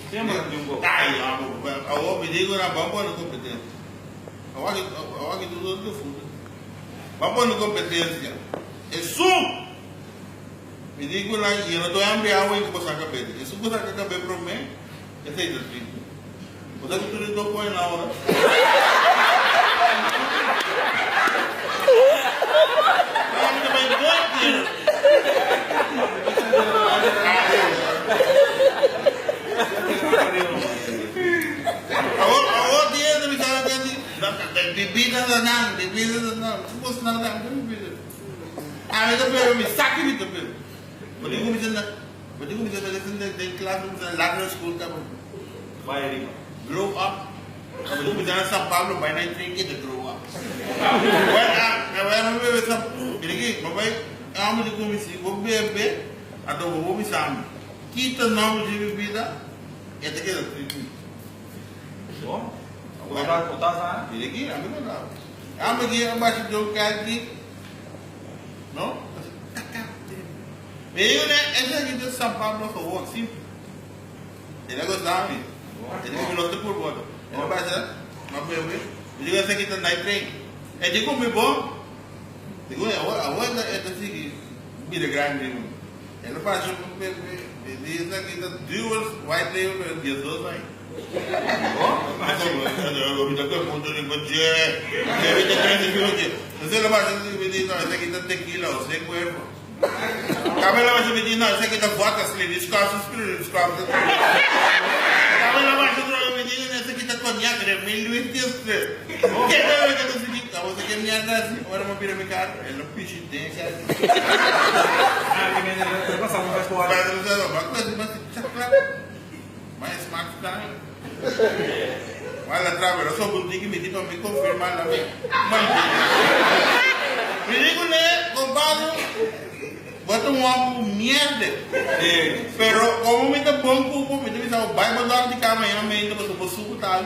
Siempre un poco. Ay, ahora me digo una vamos a la competencia. Ahora que tú no te fundas. Vamos a la competencia. Eso. Me digo la y no estoy hambre agua y como saca pede. Eso como saca café por mí. Ese es el tipo. O sea que tú le tocó en la hora. Ahora tiene mi cara que bebida da não, posso não dar bebida. Ah, mas eu me saque me também. Vou dizer me dizer tem classe no Lateral School tá bom. Vai ali. Grow up. Eu vou dizer São Paulo by night drink it grow up. Agora eu essa, ele papai, amo de comer se vou beber, até vou me chamar. Quita nome de bebida, é daquele tipo. Bom? Botar sana. Ele aqui, a mim não. A mim aqui abaixo do aqui. Não? Eu né, essa aqui de São Paulo foi bom, sim. Ele gostava, ele me notou por volta. Ele vai ser, mas bebê. Eu digo essa aqui tá night train. É de comer bom. Digo, agora é assim, mira grande. Ele faz um bebê. Ele diz aqui tá duas white label de dois aí. Eu me toquei muito de budget. Eu me toquei de budget. Você não vai me dizer não, essa aqui tá tequila, ou sem cuerpo. Cabelo vai me dizer não, essa aqui tá vodka, escova. Cabelo vai me dizer essa aqui tá conhaque, né? 1023. Que é o que eu disse? Você quer me andar assim? Agora eu vou carro. Ele não piche tem cara. Ah, que nem passava mais fora. Mas smart cara. Olha atrás, eu sou boutique me diz para me confirmar lá bem. Me digo né, compadre. Bota homem merda. Pero como me dá bom cupo, me diz ao vai mandar de cá amanhã, me ainda vou subo tal.